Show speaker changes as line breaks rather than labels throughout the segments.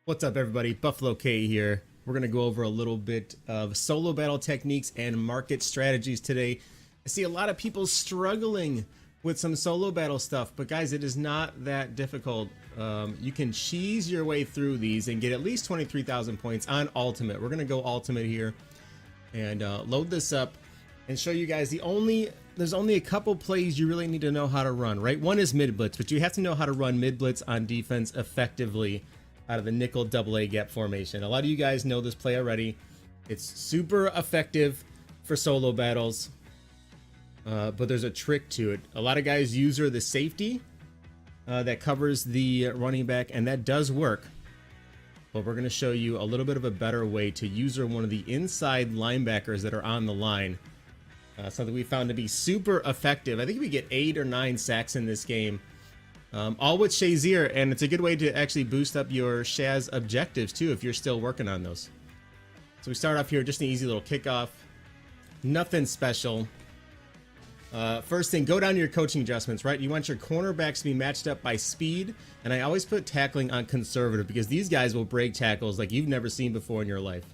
What's up, everybody? Buffalo K here. We're going to go over a little bit of solo battle techniques and market strategies today. I see a lot of people struggling with some solo battle stuff, but guys, it is not that difficult. You can cheese your way through these and get at least 23,000 points on Ultimate. We're going to go Ultimate here and load this up and show you guys there's only a couple plays you really need to know how to run, right? One is mid blitz, but you have to know how to run mid blitz on defense effectively out of the nickel double A gap formation. A lot of you guys know this play already. It's super effective for solo battles, but there's a trick to it. A lot of guys use the safety that covers the running back, and that does work. But we're going to show you a little bit of a better way to use one of the inside linebackers that are on the line. Something we found to be super effective. I think we get 8 or 9 sacks in this game. All with Shazier, and it's a good way to actually boost up your Shaz objectives too if you're still working on those. So we start off here, just an easy little kickoff. Nothing special. First thing, go down to your coaching adjustments, right? You want your cornerbacks to be matched up by speed, and I always put tackling on conservative because these guys will break tackles like you've never seen before in your life.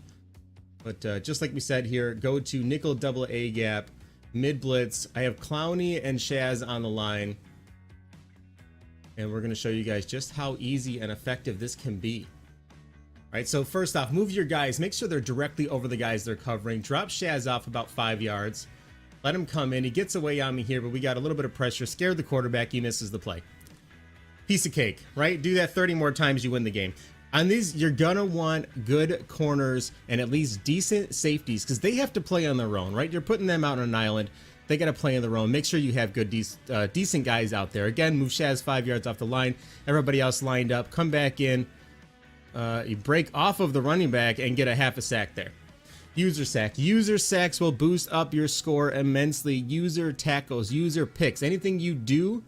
But just like we said here, go to nickel double A gap, mid blitz. I have Clowney and Shaz on the line. And we're going to show you guys just how easy and effective this can be. All right, so first off, move your guys. Make sure they're directly over the guys they're covering. Drop Shaz off about 5 yards. Let him come in. He gets away on me here, but we got a little bit of pressure. Scared the quarterback. He misses the play. Piece of cake, right? Do that 30 more times, you win the game. On these, you're going to want good corners and at least decent safeties because they have to play on their own, right? You're putting them out on an island. They got to play on their own. Make sure you have good, decent guys out there. Again, move Shaz 5 yards off the line. Everybody else lined up. Come back in. You break off of the running back and get a half a sack there. User sack. User sacks will boost up your score immensely. User tackles, user picks. Anything you do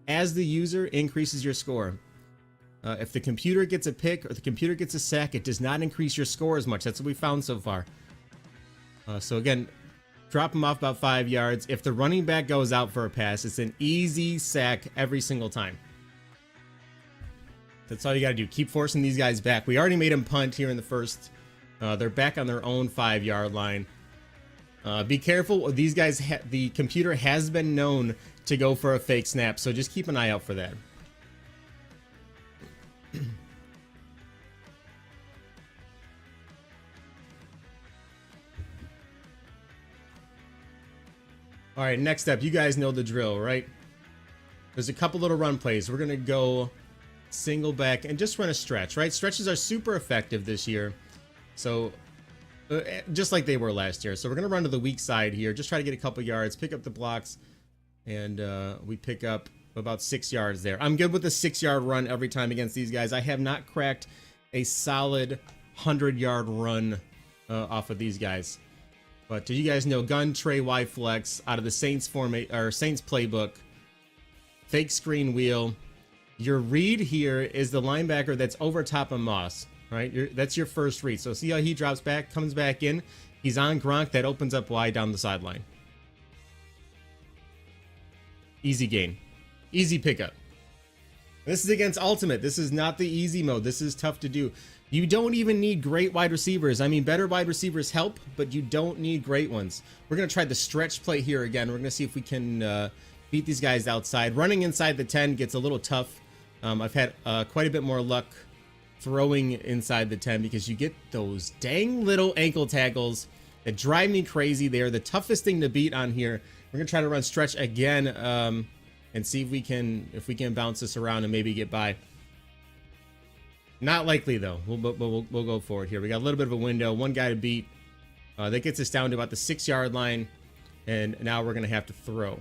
as the user increases your score. If the computer gets a pick or the computer gets a sack, it does not increase your score as much. That's what we found so far. So again, drop them off about 5 yards. If the running back goes out for a pass, it's an easy sack every single time. That's all you got to do. Keep forcing these guys back. We already made them punt here in the first. They're back on their own 5 yard line. Be careful. These guys, the computer has been known to go for a fake snap, so just keep an eye out for that. All right, next up, you guys know the drill, right? There's a couple little run plays. We're going to go single back and just run a stretch, right? Stretches are super effective this year. So just like they were last year. So we're going to run to the weak side here. Just try to get a couple yards, pick up the blocks, and we pick up about 6 yards there. I'm good with the 6 yard run every time against these guys. I have not cracked a solid 100-yard run off of these guys. But you guys know gun tray Y flex out of the Saints playbook. Fake screen wheel. Your read here is the linebacker that's over top of Moss, right? That's your first read. So see how he drops back, comes back in. He's on Gronk. That opens up wide down the sideline. Easy gain. Easy pickup. This is against Ultimate. This is not the easy mode. This is tough to do. You don't even need great wide receivers. I mean, better wide receivers help, but you don't need great ones. We're going to try the stretch play here again. We're going to see if we can beat these guys outside. Running inside the 10 gets a little tough. I've had quite a bit more luck throwing inside the 10 because you get those dang little ankle tackles that drive me crazy. They're the toughest thing to beat on here. We're going to try to run stretch again and see if we can bounce this around and maybe get by. Not likely though. We'll go forward here. We got a little bit of a window. One guy to beat. That gets us down to about the 6 yard line, and now we're gonna have to throw.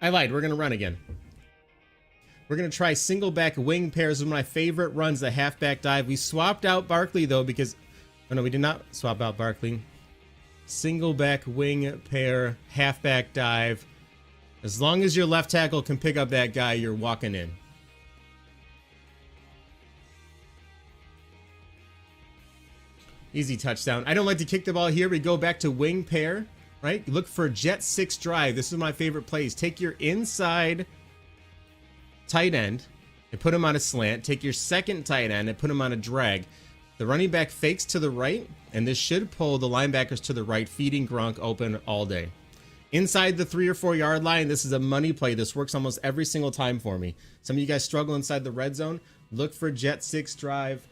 I lied. We're gonna run again. We're gonna try single back wing pairs. One of my favorite runs, the halfback dive. We swapped out Barkley though because, oh no, we did not swap out Barkley. Single back wing pair, halfback dive. As long as your left tackle can pick up that guy, you're walking in. Easy touchdown. I don't like to kick the ball here. We go back to wing pair. right? Look for jet 6 drive. This is my favorite plays. Take your inside tight end and put him on a slant. Take your second tight end and put him on a drag. The running back fakes to the right, and this should pull the linebackers to the right, feeding Gronk open all day. Inside the 3 or 4 yard line, this is a money play. This works almost every single time for me. Some of you guys struggle inside the red zone. Look for jet 6 drive,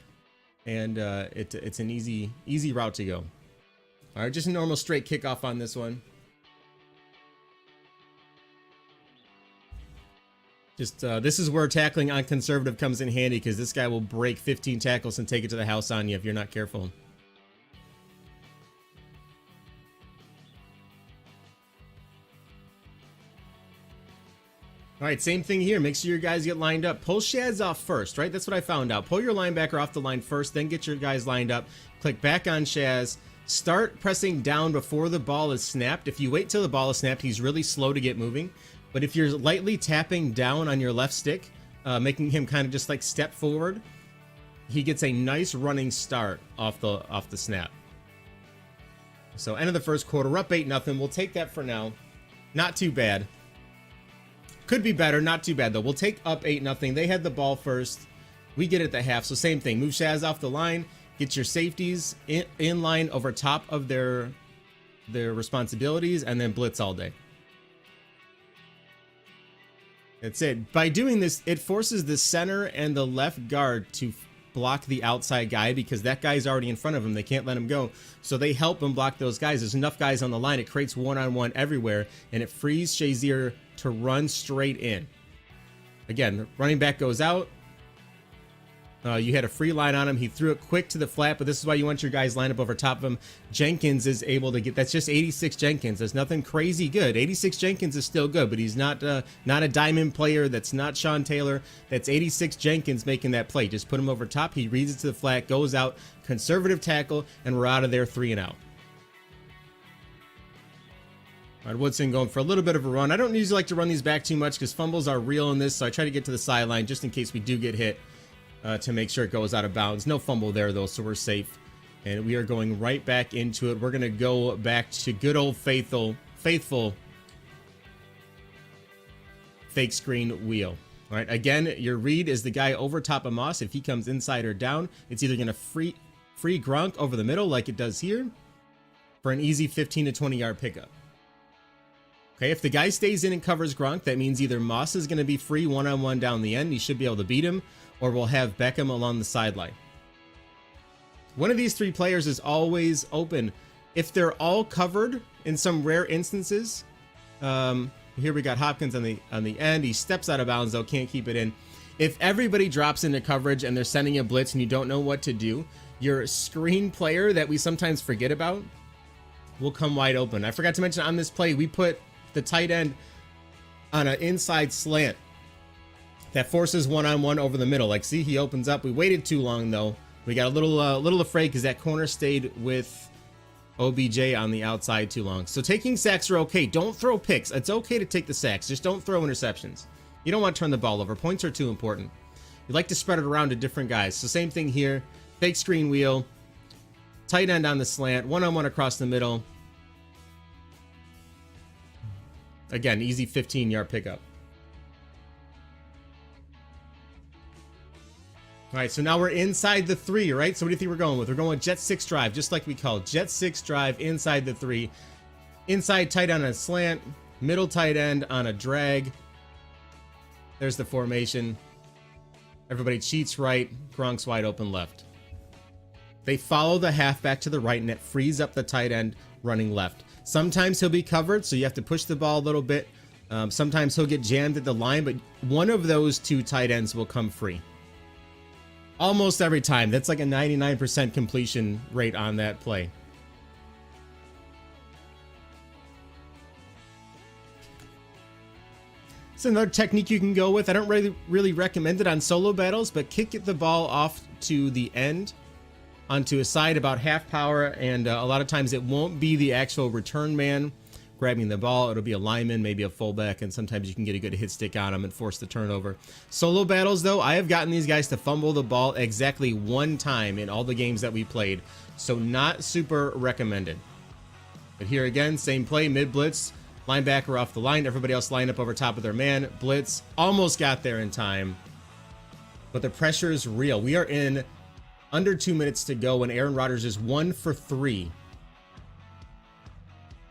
and it's an easy route to go. All right, just a normal straight kickoff on this one. Just this is where tackling on conservative comes in handy, because this guy will break 15 tackles and take it to the house on you if you're not careful. All right, same thing here. Make sure your guys get lined up. Pull Shads off first, right? That's what I found out. Pull your linebacker off the line first, then get your guys lined up. Click back on Shaz. Start pressing down before the ball is snapped. If you wait till the ball is snapped, he's really slow to get moving. But if you're lightly tapping down on your left stick, making him kind of just like step forward, he gets a nice running start off the snap. So end of the first quarter, we're up 8-0. We'll take that for now. Not too bad. Could be better, not too bad though. We'll take up 8-0. They had the ball first. We get it at the half. So same thing. Move Shaz off the line. Get your safeties in line over top of their responsibilities, and then blitz all day. That's it. By doing this, it forces the center and the left guard to block the outside guy, because that guy's already in front of him. They can't let him go. So they help him block those guys. There's enough guys on the line. It creates one-on-one everywhere, and it frees Shazier to run straight in. Again, the running back goes out. You had a free line on him. He threw it quick to the flat, but this is why you want your guys lined up over top of him. Jenkins is able to get, that's just 86 Jenkins. There's nothing crazy good. 86 Jenkins is still good, but he's not a diamond player. That's not Sean Taylor. That's 86 Jenkins making that play. Just put him over top. He reads it to the flat, goes out, conservative tackle, and we're out of there 3 and out. All right, Woodson going for a little bit of a run. I don't usually like to run these back too much because fumbles are real in this, so I try to get to the sideline just in case we do get hit. To make sure it goes out of bounds. No fumble there though, so we're safe. And we are going right back into it. We're gonna go back to good old faithful fake screen wheel. All right, again, your read is the guy over top of Moss. If he comes inside or down, it's either gonna free Gronk over the middle like it does here for an easy 15 to 20 yard pickup. Okay, if the guy stays in and covers Gronk, that means either Moss is gonna be free one-on-one down the end. He should be able to beat him, or we'll have Beckham along the sideline. One of these 3 players is always open. If they're all covered, in some rare instances, here we got Hopkins on the end. He steps out of bounds though, can't keep it in. If everybody drops into coverage and they're sending a blitz and you don't know what to do, your screen player that we sometimes forget about will come wide open. I forgot to mention on this play, we put the tight end on an inside slant that forces one-on-one over the middle. Like, see, he opens up. We waited too long though. We got a little afraid because that corner stayed with OBJ on the outside too long. So taking sacks are okay. Don't throw picks. It's okay to take the sacks. Just don't throw interceptions. You don't want to turn the ball over. Points are too important. You like to spread it around to different guys. So same thing here. Fake screen wheel. Tight end on the slant. One-on-one across the middle. Again, easy 15-yard pickup. All right, so now we're inside the 3, right? So what do you think we're going with? We're going with jet 6 drive, just like we called. Jet 6 drive inside the 3. Inside tight end on a slant. Middle tight end on a drag. There's the formation. Everybody cheats right. Gronk's wide open left. They follow the halfback to the right, and it frees up the tight end running left. Sometimes he'll be covered, so you have to push the ball a little bit. Sometimes he'll get jammed at the line, but one of those 2 tight ends will come free. Almost every time. That's like a 99% completion rate on that play. It's another technique you can go with. I don't really recommend it on solo battles, but kick the ball off to the end onto a side about half power, and a lot of times it won't be the actual return man grabbing the ball. It'll be a lineman, maybe a fullback, and sometimes you can get a good hit stick on them and force the turnover. Solo battles though, I have gotten these guys to fumble the ball exactly 1 time in all the games that we played, so not super recommended. But here again, same play, mid blitz. Linebacker off the line. Everybody else line up over top of their man. Blitz. Almost got there in time. But the pressure is real. We are in under 2 minutes to go when Aaron Rodgers is 1 for 3.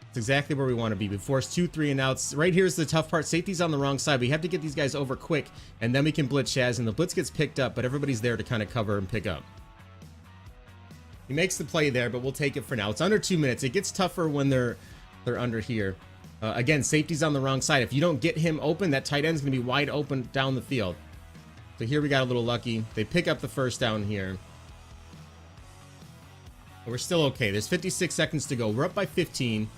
It's exactly where we want to be. We force 2 3 and outs. Right here's the tough part. Safety's on the wrong side. We have to get these guys over quick, and then we can blitz Shaz, and the blitz gets picked up, but everybody's there to kind of cover and pick up. He makes the play there, but we'll take it for now. It's under 2 minutes. It gets tougher when they're under here. Again, safety's on the wrong side. If you don't get him open, that tight end's going to be wide open down the field. So here we got a little lucky. They pick up the first down here. But we're still okay. There's 56 seconds to go. We're up by 15.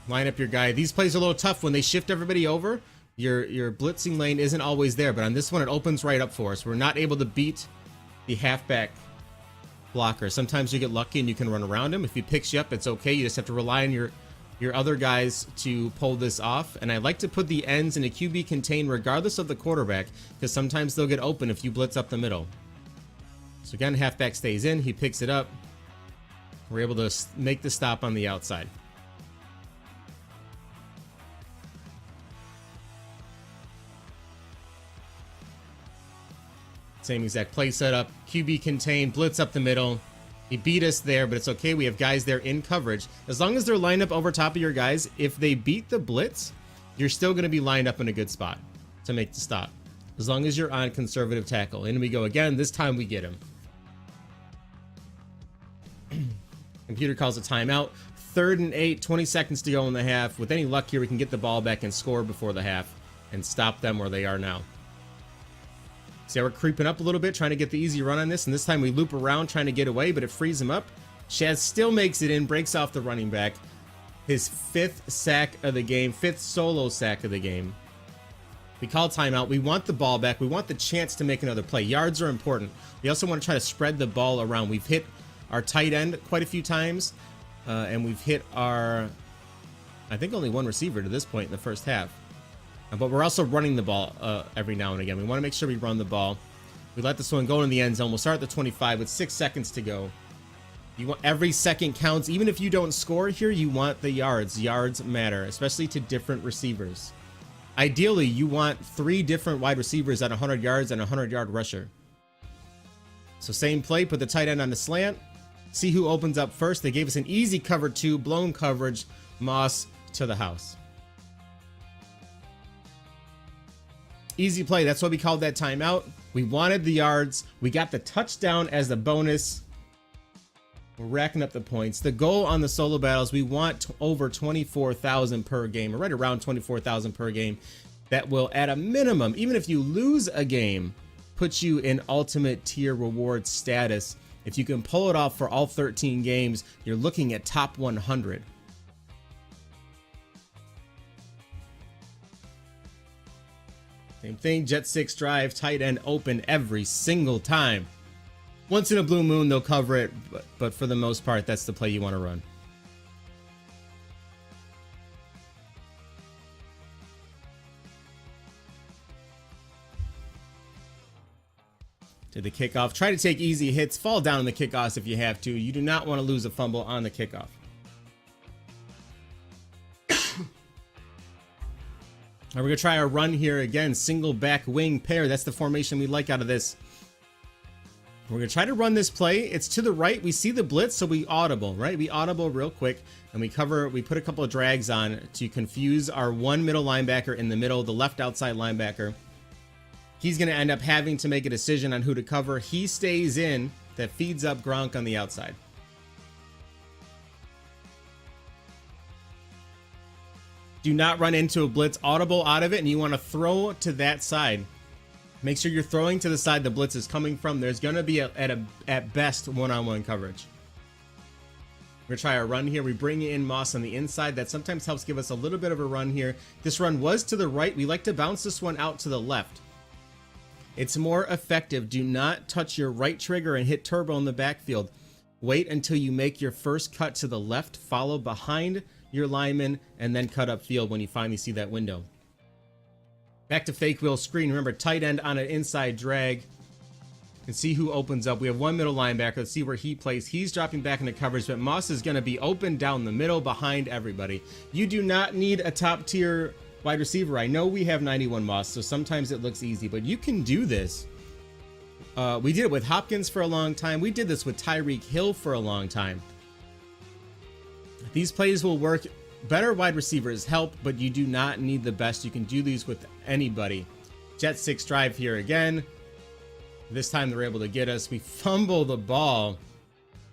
Line up your guy. These plays are a little tough when they shift everybody over. Your blitzing lane isn't always there, but on this one, it opens right up for us. We're not able to beat the halfback blocker. Sometimes you get lucky and you can run around him. If he picks you up, it's okay. You just have to rely on your other guys to pull this off. And I like to put the ends in a QB contain regardless of the quarterback, because sometimes they'll get open if you blitz up the middle. So again, halfback stays in. He picks it up. We're able to make the stop on the outside. Same exact play setup. QB contain, blitz up the middle. He beat us there, but it's okay. We have guys there in coverage. As long as they're lined up over top of your guys, if they beat the blitz, you're still going to be lined up in a good spot to make the stop. As long as you're on conservative tackle. In we go again. This time we get him. Computer calls a timeout. 3rd and 8, 20 seconds to go in the half. With any luck here, we can get the ball back and score before the half and stop them where they are now. See how we're creeping up a little bit, trying to get the easy run on this, and this time we loop around trying to get away, but it frees him up. Shaz still makes it in, breaks off the running back. His 5th sack of the game, 5th solo sack of the game. We call timeout. We want the ball back. We want the chance to make another play. Yards are important. We also want to try to spread the ball around. We've hit our tight end quite a few times, and we've hit our, I think, only one receiver to this point in the first half. But we're also running the ball every now and again. We want to make sure we run the ball. We let this one go in the end zone. We'll start at the 25 with 6 seconds to go. You want every second counts. Even if you don't score here, you want the yards. Yards matter, especially to different receivers. Ideally, you want 3 different wide receivers at 100 yards and a 100-yard rusher. So same play, put the tight end on the slant. See who opens up first. They gave us an easy cover 2, blown coverage. Moss to the house. Easy play. That's why we called that timeout. We wanted the yards. We got the touchdown as the bonus. We're racking up the points. The goal on the solo battles, we want over 24,000 per game, or right around 24,000 per game. That will, at a minimum, even if you lose a game, put you in ultimate tier reward status. If you can pull it off for all 13 games, you're looking at top 100. Same thing, Jet 6 drive, tight end open every single time. Once in a blue moon, they'll cover it, but for the most part, that's the play you want to run. To the kickoff, try to take easy hits, fall down on the kickoffs if you have to. You do not want to lose a fumble on the kickoff. All right, we're going to try our run here again. Single back wing pair. That's the formation we like out of this. We're going to try to run this play. It's to the right. We see the blitz, so we audible, right? We audible real quick, and we put a couple of drags on to confuse our one middle linebacker in the middle, the left outside linebacker. He's going to end up having to make a decision on who to cover. He stays in. That feeds up Gronk on the outside. Do not run into a blitz, audible out of it, and you want to throw to that side. Make sure you're throwing to the side the blitz is coming from. There's going to be at best one-on-one coverage. We're going to try our run here. We bring in Moss on the inside. That sometimes helps give us a little bit of a run here. This run was to the right. We like to bounce this one out to the left. It's more effective. Do not touch your right trigger and hit turbo in the backfield. Wait until you make your first cut to the left, follow behind your lineman, and then cut upfield when you finally see that window. Back to fake wheel screen. Remember, tight end on an inside drag. and see who opens up. We have one middle linebacker. Let's see where he plays. He's dropping back into coverage, but Moss is going to be open down the middle behind everybody. You do not need a top tier wide receiver. I know we have 91 Moss, so sometimes it looks easy, but you can do this. We did it with Hopkins for a long time. We did this with Tyreek Hill for a long time. These plays will work. Better wide receivers help, but you do not need the best. You can do these with anybody. Jet 6 drive here again. This time they're able to get us. We fumble the ball.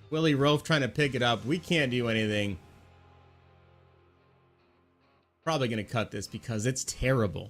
Willie Rofe trying to pick it up. We can't do anything. Probably going to cut this because it's terrible.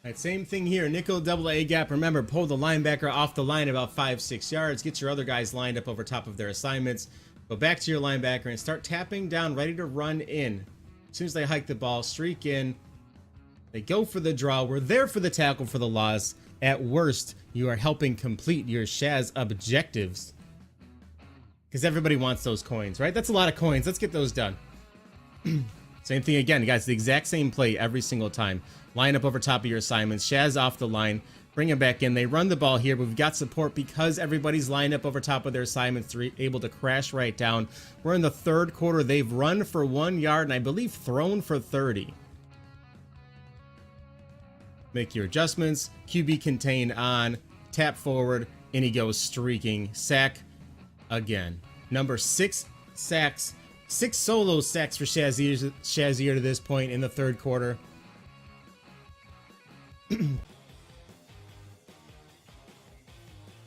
All right, same thing here. Nickel double A gap. Remember, pull the linebacker off the line about 5-6 yards. Get your other guys lined up over top of their assignments. Go back to your linebacker and start tapping down, ready to run in. As soon as they hike the ball, streak in. They go for the draw. We're there for the tackle for the loss. At worst, you are helping complete your Shaz objectives. Because everybody wants those coins, right? That's a lot of coins. Let's get those done. Same thing again, guys. The exact same play every single time. Line up over top of your assignments. Shaz off the line. Bring him back in. They run the ball here, but we've got support because everybody's lined up over top of their assignments. They're able to crash right down. We're in the third quarter. They've run for 1 yard and I believe thrown for 30. Make your adjustments. QB contain on. Tap forward. And he goes streaking. Sack again. Number 6 sacks. 6 solo sacks for Shazier to this point in the third quarter.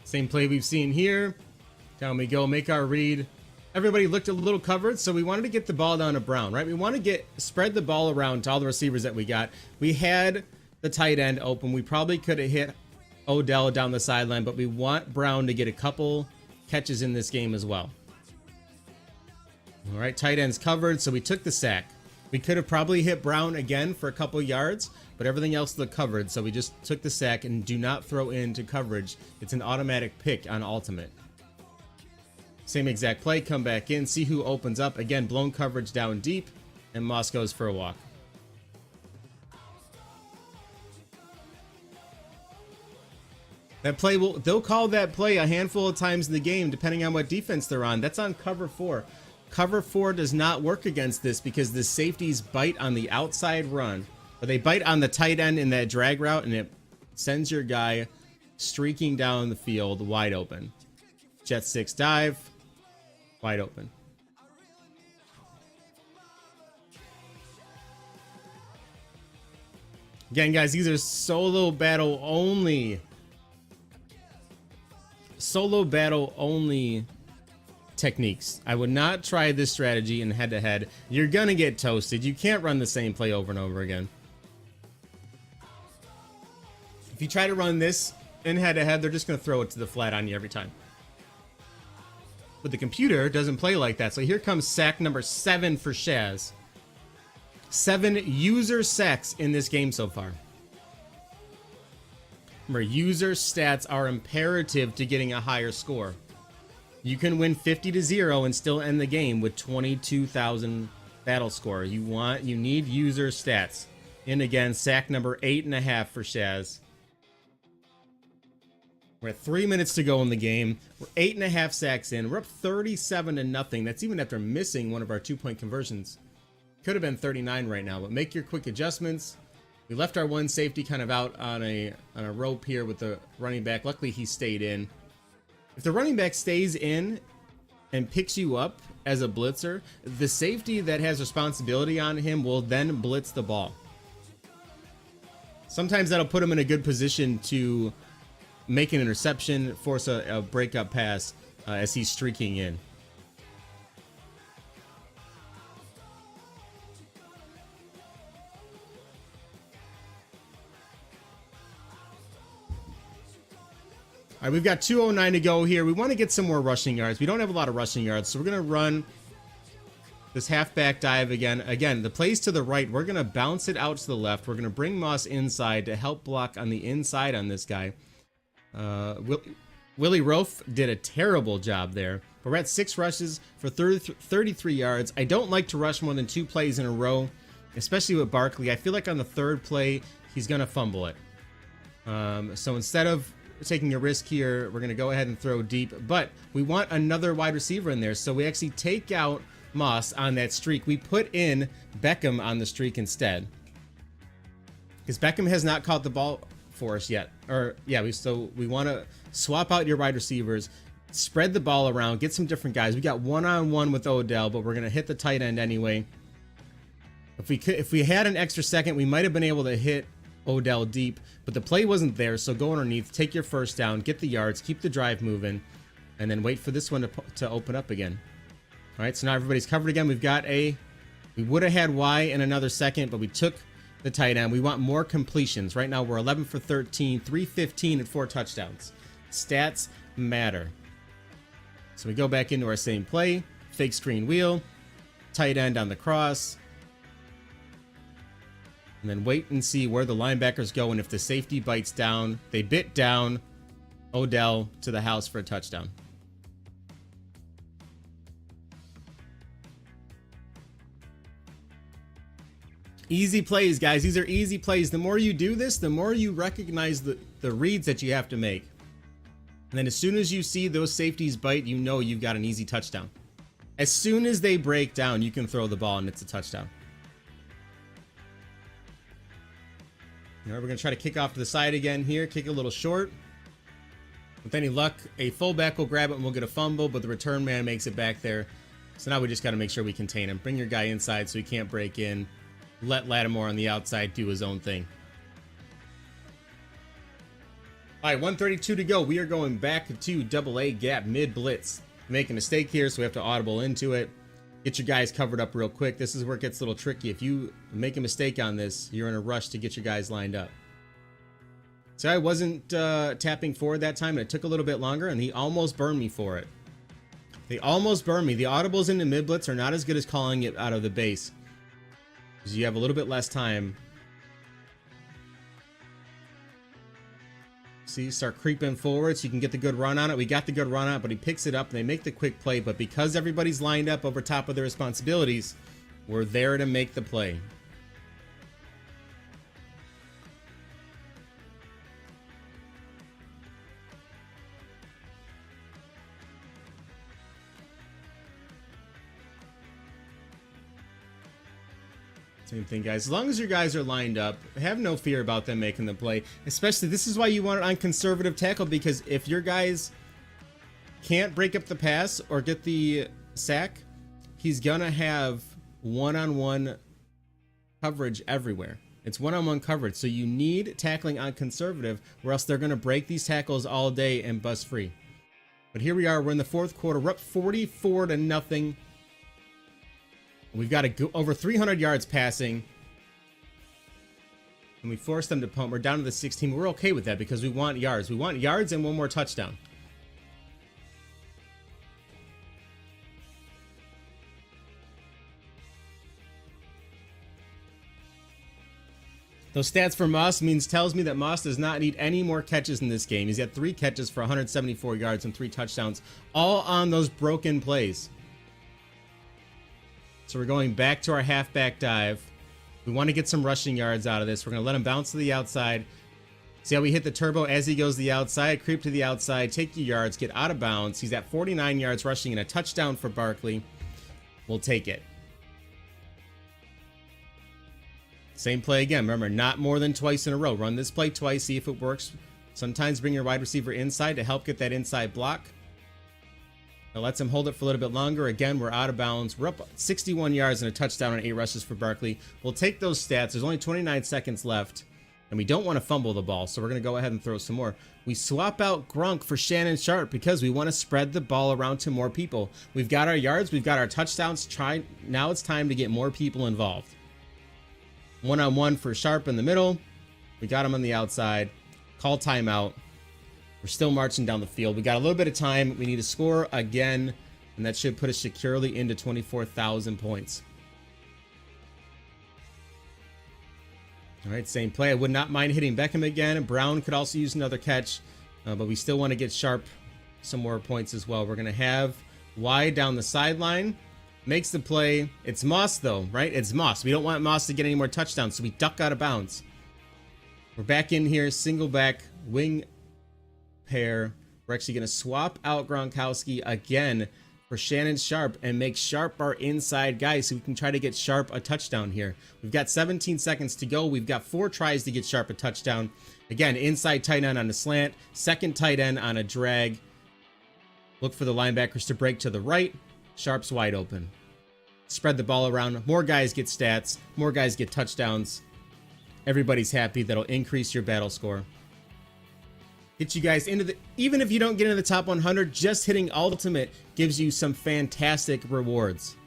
Same play we've seen here. Down we go, make our read. Everybody looked a little covered, so we wanted to get the ball down to Brown, right? We want to spread the ball around to all the receivers that we got. We had the tight end open. We probably could have hit Odell down the sideline, but we want Brown to get a couple catches in this game as well. All right, tight end's covered, so we took the sack. We could have probably hit Brown again for a couple yards, but everything else looked covered, so we just took the sack and do not throw into coverage. It's an automatic pick on Ultimate. Same exact play, come back in, see who opens up. Again, blown coverage down deep, and Moss goes for a walk. That play they'll call that play a handful of times in the game, depending on what defense they're on. That's on cover 4. Cover 4 does not work against this because the safeties bite on the outside run. Or they bite on the tight end in that drag route, and it sends your guy streaking down the field wide open. Jet 6 dive, wide open. Again, guys, these are solo battle only. Solo battle only techniques. I would not try this strategy in head-to-head. You're gonna get toasted. You can't run the same play over and over again. If you try to run this in head-to-head, they're just gonna throw it to the flat on you every time. But the computer doesn't play like that. So here comes sack number 7 for Shaz. 7 user sacks in this game so far. Remember, user stats are imperative to getting a higher score. You can win 50-0 and still end the game with 22,000 battle score. You need user stats. And again, sack number 8.5 for Shaz. We're at 3 minutes to go in the game. We're 8.5 sacks in. We're up 37-0. That's even after missing one of our 2-point conversions. Could have been 39 right now, but make your quick adjustments. We left our one safety kind of out on a rope here with the running back. Luckily, he stayed in. If the running back stays in and picks you up as a blitzer, the safety that has responsibility on him will then blitz the ball. Sometimes that'll put him in a good position to make an interception, force a breakup pass as he's streaking in. All right, we've got 2:09 to go here. We want to get some more rushing yards. We don't have a lot of rushing yards, so we're going to run this halfback dive again. Again, the play's to the right. We're going to bounce it out to the left. We're going to bring Moss inside to help block on the inside on this guy. Willie Roaf did a terrible job there. But we're at 6 rushes for 33 yards. I don't like to rush more than 2 plays in a row, especially with Barkley. I feel like on the 3rd play, he's going to fumble it. So instead of taking a risk here, we're going to go ahead and throw deep. But we want another wide receiver in there, so we actually take out Moss on that streak. We put in Beckham on the streak instead, because Beckham has not caught the ball for us yet. Or yeah, we want to swap out your wide receivers, spread the ball around, get some different guys. We got one-on-one with Odell, but we're gonna hit the tight end anyway. If we had an extra second, we might have been able to hit Odell deep, but the play wasn't there. So go underneath, take your first down, get the yards, keep the drive moving, and then wait for this one to open up again. All right, so now everybody's covered again. We would have had Y in another second, but we took the tight end. We want more completions. Right now we're 11 for 13, 315 and 4 touchdowns. Stats matter. So we go back into our same play, fake screen wheel, tight end on the cross, and then wait and see where the linebackers go, and if the safety bites down, they bit down Odell to the house for a touchdown. Easy plays, guys. These are easy plays. The more you do this, the more you recognize the reads that you have to make. And then as soon as you see those safeties bite, you know you've got an easy touchdown. As soon as they break down, you can throw the ball and it's a touchdown. All right, we're going to try to kick off to the side again here. Kick a little short. With any luck, a fullback will grab it and we'll get a fumble, but the return man makes it back there. So now we just got to make sure we contain him. Bring your guy inside so he can't break in. Let Lattimore on the outside do his own thing. All right, 132 to go. We are going back to double A gap mid blitz. Make a mistake here, so we have to audible into it. Get your guys covered up real quick. This is where it gets a little tricky. If you make a mistake on this, you're in a rush to get your guys lined up. So I wasn't tapping forward that time, and it took a little bit longer, and he almost burned me for it. They almost burned me. The audibles into mid blitz are not as good as calling it out of the base, because you have a little bit less time. See, start creeping forward so you can get the good run on it. We got the good run on it, but he picks it up and they make the quick play. But because everybody's lined up over top of their responsibilities, we're there to make the play. Same thing, guys. As long as your guys are lined up, have no fear about them making the play. Especially, this is why you want it on conservative tackle, because if your guys can't break up the pass or get the sack, he's gonna have one-on-one coverage everywhere. It's one-on-one coverage, so you need tackling on conservative, or else they're gonna break these tackles all day and bust free. But here we are. We're in the 4th quarter. We're up 44-0. We've got over 300 yards passing, and we forced them to punt. We're down to the 16. We're okay with that because we want yards. We want yards and one more touchdown. Those stats for Moss tells me that Moss does not need any more catches in this game. He's got 3 catches for 174 yards and 3 touchdowns, all on those broken plays. So we're going back to our halfback dive. We want to get some rushing yards out of this. We're going to let him bounce to the outside. See how we hit the turbo as he goes to the outside, creep to the outside, take your yards, get out of bounds. He's at 49 yards rushing and a touchdown for Barkley. We'll take it. Same play again. Remember, not more than twice in a row. Run this play twice, see if it works. Sometimes bring your wide receiver inside to help get that inside block. That lets him hold it for a little bit longer. Again, we're out of bounds. We're up 61 yards and a touchdown on 8 rushes for Barkley. We'll take those stats. There's only 29 seconds left, and we don't want to fumble the ball, so we're going to go ahead and throw some more. We swap out Gronk for Shannon Sharp because we want to spread the ball around to more people. We've got our yards. We've got our touchdowns. Now it's time to get more people involved. One-on-one for Sharp in the middle. We got him on the outside. Call timeout. We're still marching down the field. We got a little bit of time. We need to score again. And that should put us securely into 24,000 points. All right, same play. I would not mind hitting Beckham again. Brown could also use another catch, but we still want to get Sharp some more points as well. We're going to have wide down the sideline. Makes the play. It's Moss, though, right? It's Moss. We don't want Moss to get any more touchdowns, so we duck out of bounds. We're back in here, single back, wing pair. We're actually going to swap out Gronkowski again for Shannon Sharp and make Sharp our inside guy so we can try to get Sharp a touchdown here. We've got 17 seconds to go. We've got 4 tries to get Sharp a touchdown. Again, inside tight end on a slant, second tight end on a drag. Look for the linebackers to break to the right. Sharp's wide open. Spread the ball around. More guys get stats. More guys get touchdowns. Everybody's happy. That'll increase your battle score. Get you guys into the... Even if you don't get into the top 100, just hitting Ultimate gives you some fantastic rewards.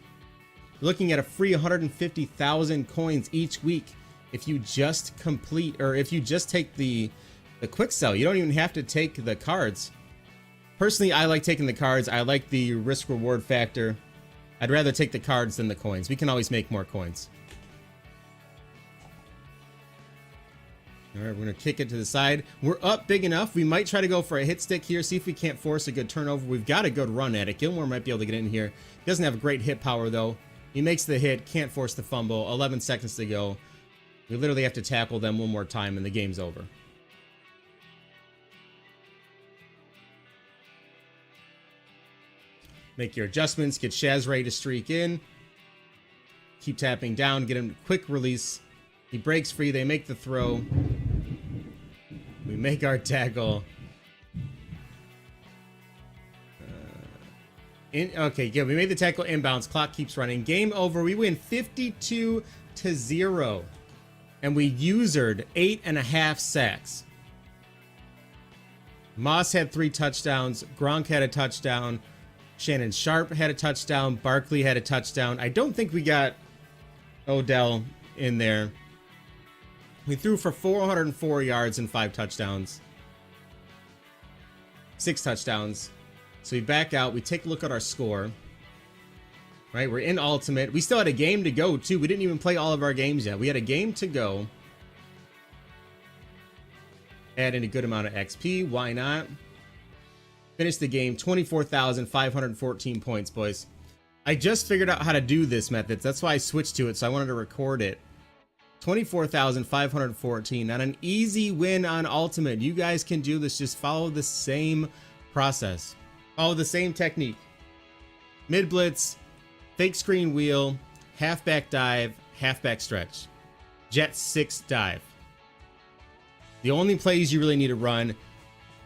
You're looking at a free 150,000 coins each week if you just complete... Or if you just take the quick sell. You don't even have to take the cards. Personally, I like taking the cards. I like the risk reward factor. I'd rather take the cards than the coins. We can always make more coins. All right, we're going to kick it to the side. We're up big enough. We might try to go for a hit stick here, see if we can't force a good turnover. We've got a good run at it. Gilmore might be able to get in here. He doesn't have great hit power, though. He makes the hit, can't force the fumble. 11 seconds to go. We literally have to tackle them one more time, and the game's over. Make your adjustments. Get Shaz ready to streak in. Keep tapping down. Get him quick release. He breaks free. They make the throw. We make our tackle. Okay, good. We made the tackle inbounds. Clock keeps running. Game over. We win 52-0. And we usered 8.5 sacks. Moss had 3 touchdowns. Gronk had a touchdown. Shannon Sharp had a touchdown. Barkley had a touchdown. I don't think we got Odell in there. We threw for 404 yards and 5 touchdowns. 6 touchdowns. So we back out. We take a look at our score. Right, we're in Ultimate. We still had a game to go, too. We didn't even play all of our games yet. We had a game to go. Add in a good amount of XP. Why not? Finish the game, 24,514 points, boys. I just figured out how to do this method. That's why I switched to it, so I wanted to record it. 24,514 on an easy win on Ultimate. You guys can do this. Just follow the same process. Follow the same technique. Mid blitz, fake screen wheel, halfback dive, halfback stretch. Jet 6 dive. The only plays you really need to run.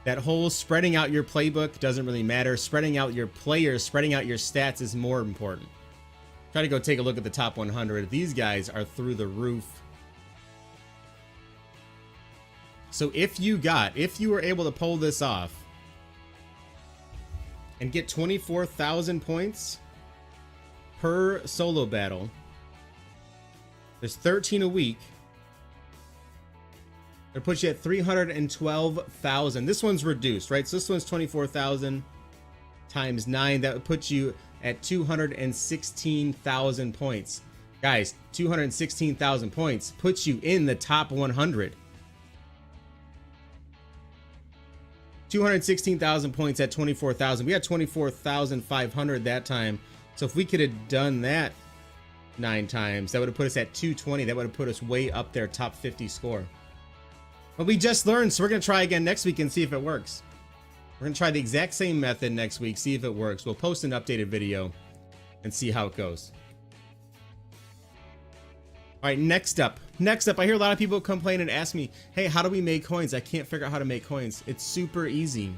That whole spreading out your playbook doesn't really matter. Spreading out your players, spreading out your stats is more important. Try to go take a look at the top 100. These guys are through the roof. So if you were able to pull this off and get 24,000 points per solo battle, there's 13 a week. It puts you at 312,000. This one's reduced, right? So this one's 24,000 times 9. That would put you at 216,000 points. Guys, 216,000 points puts you in the top 100. 216,000 points at 24,000. We had 24,500 that time. So if we could have done that 9 times, that would have put us at 220. That would have put us way up there, top 50 score. But we just learned, so we're going to try again next week and see if it works. We're going to try the exact same method next week, see if it works. We'll post an updated video and see how it goes. All right, next up, I hear a lot of people complain and ask me, hey, how do we make coins? I can't figure out how to make coins. It's super easy.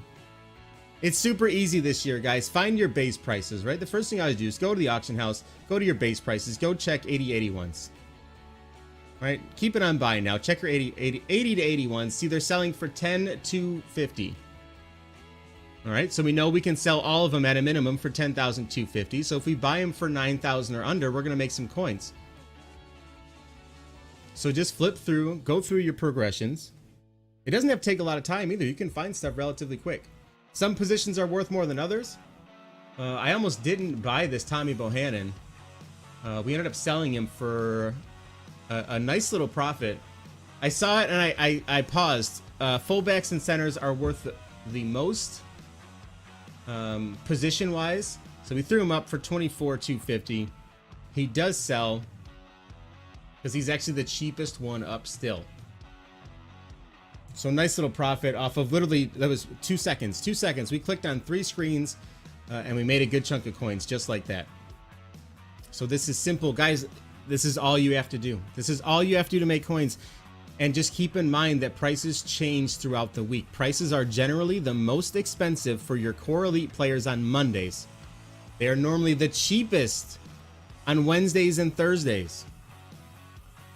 It's super easy this year, guys. Find your base prices, right? The first thing I would do is go to the auction house, go to your base prices, go check 80/81s. Right, keep it on buy now. Check your 80 to 81s. See, they're selling for 10 to 50. All right, so we know we can sell all of them at a minimum for 10,250. So if we buy them for 9,000 or under, we're gonna make some coins. So just flip through, go through your progressions. It doesn't have to take a lot of time either. You can find stuff relatively quick. Some positions are worth more than others. I almost didn't buy this Tommy Bohannon. We ended up selling him for a nice little profit. I saw it and I paused. Fullbacks and centers are worth the most position-wise. So we threw him up for $24,250. He does sell because he's actually the cheapest one up still. So nice little profit off of literally, that was 2 seconds. 2 seconds. We clicked on 3 screens and we made a good chunk of coins just like that. So this is simple, guys. This is all you have to do. This is all you have to do to make coins. And just keep in mind that prices change throughout the week. Prices are generally the most expensive for your core elite players on Mondays. They are normally the cheapest on Wednesdays and Thursdays.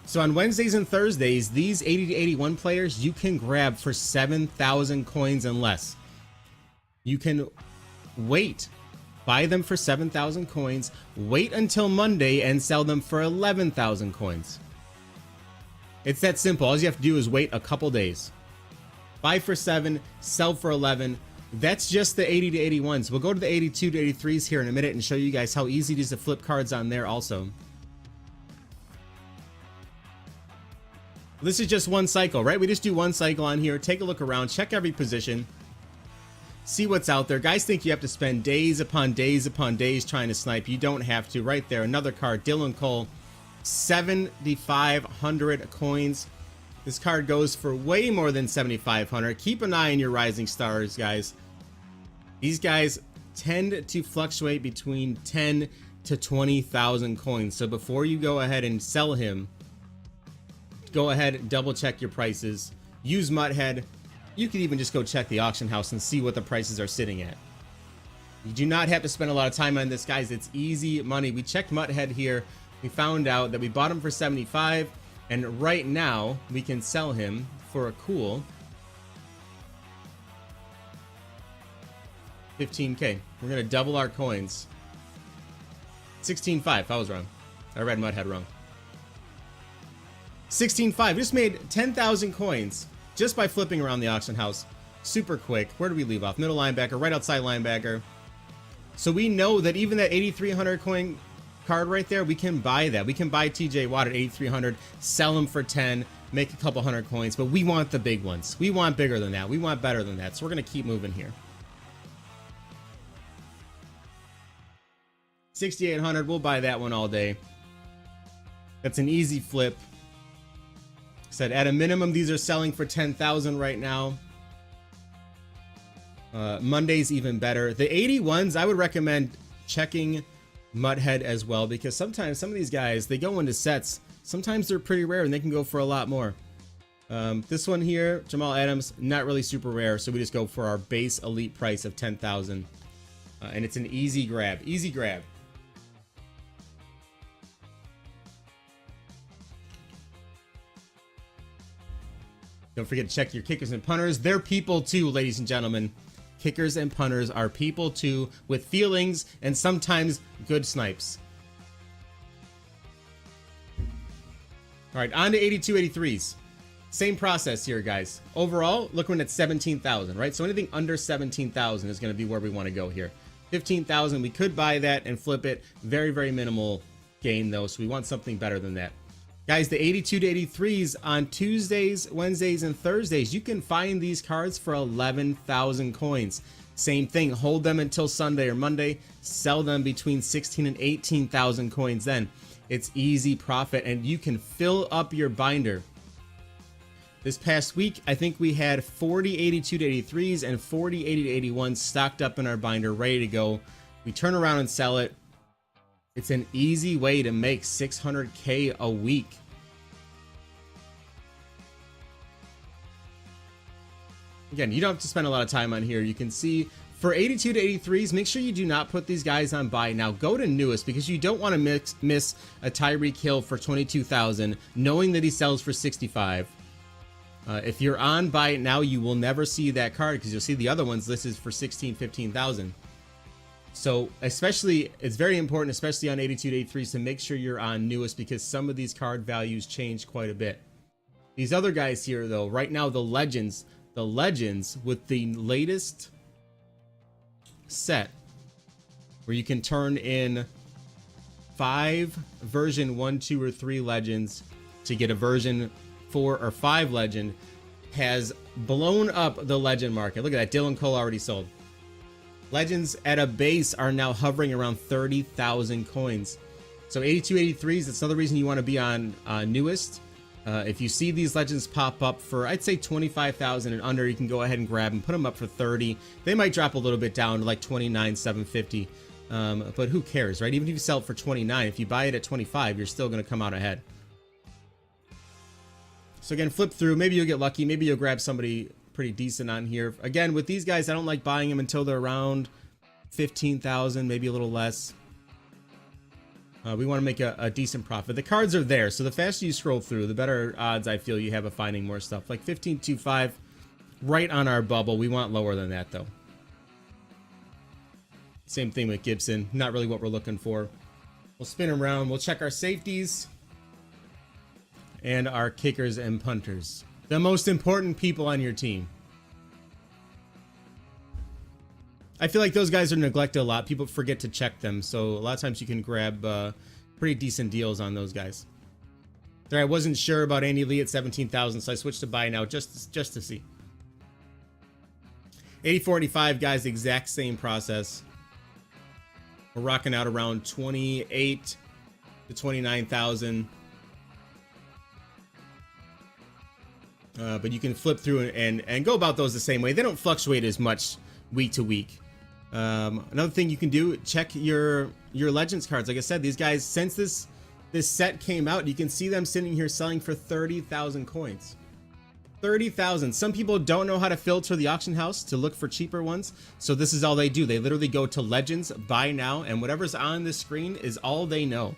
So on Wednesdays and Thursdays, these 80 to 81 players you can grab for 7,000 coins and less. You can wait, buy them for 7,000 coins, wait until Monday and sell them for 11,000 coins. It's that simple. All you have to do is wait a couple days. Buy for 7, sell for 11. That's just the 80 to 81s. We'll go to the 82 to 83s here in a minute and show you guys how easy it is to flip cards on there also. This is just one cycle, right? We just do one cycle on here. Take a look around, check every position, see what's out there. Guys think you have to spend days upon days upon days trying to snipe. You don't have to. Right there, another card, Dylan Cole, 7,500 coins. This card goes for way more than 7,500. Keep an eye on your rising stars, guys. These guys tend to fluctuate between 10 to 20,000 coins. So before you go ahead and sell him, go ahead and double check your prices. Use Muthead. You can even just go check the auction house and see what the prices are sitting at. You do not have to spend a lot of time on this, guys. It's easy money. We checked Muthead here. We found out that we bought him for 75, and right now we can sell him for a cool 15K. We're gonna double our coins. 16.5. I was wrong. I read Muthead wrong. 16.5. Just made 10,000 coins just by flipping around the auction house. Super quick. Where do we leave off? Middle linebacker, right outside linebacker. So we know that even that 8,300 coin card right there, we can buy that. We can buy TJ Watt at 8,300, sell him for 10, make a couple hundred coins, but we want the big ones. We want bigger than that. We want better than that. So we're going to keep moving here. 6,800, we'll buy that one all day. That's an easy flip. Said at a minimum, these are selling for 10,000 right now. Monday's even better. The 81s, I would recommend checking Muthead as well, because sometimes some of these guys, they go into sets. Sometimes they're pretty rare and they can go for a lot more. This one here, Jamal Adams, not really super rare, so we just go for our base elite price of 10,000. And it's an easy grab. Easy grab. Don't forget to check your kickers and punters. They're people too, ladies and gentlemen. Kickers and punters are people too, with feelings and sometimes good snipes. All right, on to 82, 83s. Same process here, guys. Overall, looking at 17,000, right? So anything under 17,000 is going to be where we want to go here. 15,000, we could buy that and flip it. Very, very minimal gain though, so we want something better than that. Guys, the 82 to 83s on Tuesdays, Wednesdays, and Thursdays, you can find these cards for 11,000 coins. Same thing, hold them until Sunday or Monday, sell them between 16 and 18,000 coins then. It's easy profit, and you can fill up your binder. This past week, I think we had 40 82 to 83s and 40 80 to 81s stocked up in our binder, ready to go. We turn around and sell it. It's an easy way to make 600K a week. Again, you don't have to spend a lot of time on here. You can see for 82 to 83s, make sure you do not put these guys on buy now. Go to newest, because you don't want to miss a Tyreek Hill for 22,000, knowing that he sells for 65. If you're on buy it now, you will never see that card, because you'll see the other ones listed for 16, 15,000. So especially, it's very important, especially on 82 to 83s, to make sure you're on newest, because some of these card values change quite a bit. These other guys here, though, right now, the legends with the latest set where you can turn in 5 version 1, 2, or 3 legends to get a version 4 or 5 legend, has blown up the legend market. Look at that, Dylan Cole already sold. Legends at a base are now hovering around 30,000 coins. So 8283s, that's another reason you want to be on newest. If you see these legends pop up for, I'd say 25,000 and under, you can go ahead and grab them, put them up for 30. They might drop a little bit down to like 29,750. But who cares, right? Even if you sell it for 29, if you buy it at 25, you're still going to come out ahead. So again, flip through. Maybe you'll get lucky. Maybe you'll grab somebody pretty decent on here. Again, with these guys, I don't like buying them until they're around 15,000, maybe a little less. We want to make a decent profit. The cards are there, so the faster you scroll through, the better odds I feel you have of finding more stuff. Like 15.25, right on our bubble. We want lower than that, though. Same thing with Gibson. Not really what we're looking for. We'll spin around. We'll check our safeties and our kickers and punters. The most important people on your team. I feel like those guys are neglected a lot. People forget to check them, so a lot of times you can grab pretty decent deals on those guys. There, I wasn't sure about Andy Lee at 17,000, so I switched to buy now just to see. 8485 guys, the exact same process. We're rocking out around 28 to 29,000. But you can flip through and go about those the same way. They don't fluctuate as much week to week. Another thing you can do, check your Legends cards. Like I said, these guys, since this set came out, you can see them sitting here selling for 30,000 coins. 30,000. Some people don't know how to filter the auction house to look for cheaper ones, so this is all they do. They literally go to Legends, buy now, and whatever's on the screen is all they know.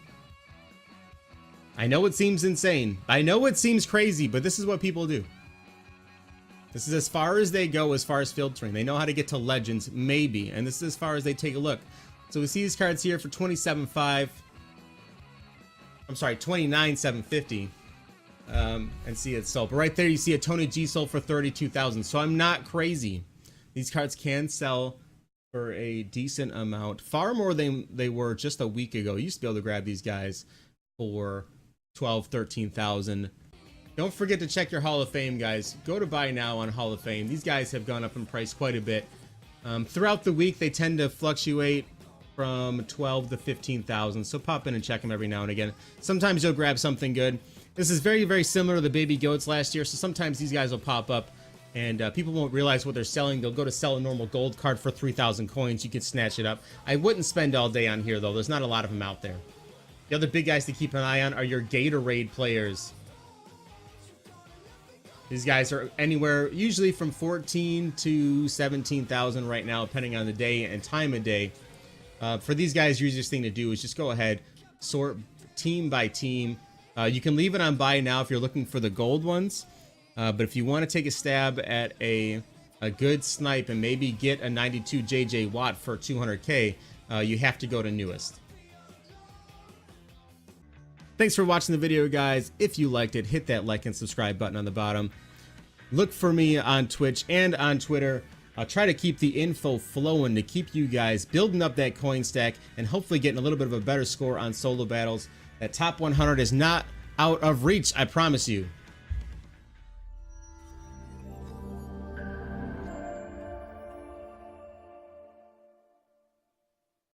I know it seems insane. I know it seems crazy, but this is what people do. This is as far as they go as far as filtering. They know how to get to Legends, maybe, and this is as far as they take a look. So we see these cards here for 27.5. I'm sorry, 29,750. And see it sold. But right there, you see a Tony G sold for 32,000. So I'm not crazy. These cards can sell for a decent amount, far more than they were just a week ago. You used to be able to grab these guys for 12, 13,000. Don't forget to check your Hall of Fame, guys. Go to buy now on Hall of Fame. These guys have gone up in price quite a bit. Throughout the week, they tend to fluctuate from 12 to 15,000. So pop in and check them every now and again. Sometimes you'll grab something good. This is very, very similar to the baby goats last year. So sometimes these guys will pop up and people won't realize what they're selling. They'll go to sell a normal gold card for 3,000 coins. You can snatch it up. I wouldn't spend all day on here, though. There's not a lot of them out there. The other big guys to keep an eye on are your Gatorade players. These guys are anywhere, usually from 14 to 17,000 right now, depending on the day and time of day. For these guys, your easiest thing to do is just go ahead, sort team by team. You can leave it on buy now if you're looking for the gold ones. But if you want to take a stab at a good snipe and maybe get a 92 JJ Watt for 200K, you have to go to newest. Thanks for watching the video, guys. If you liked it, hit that like and subscribe button on the bottom. Look for me on Twitch and on Twitter. I'll try to keep the info flowing to keep you guys building up that coin stack and hopefully getting a little bit of a better score on solo battles. That top 100 is not out of reach, I promise you.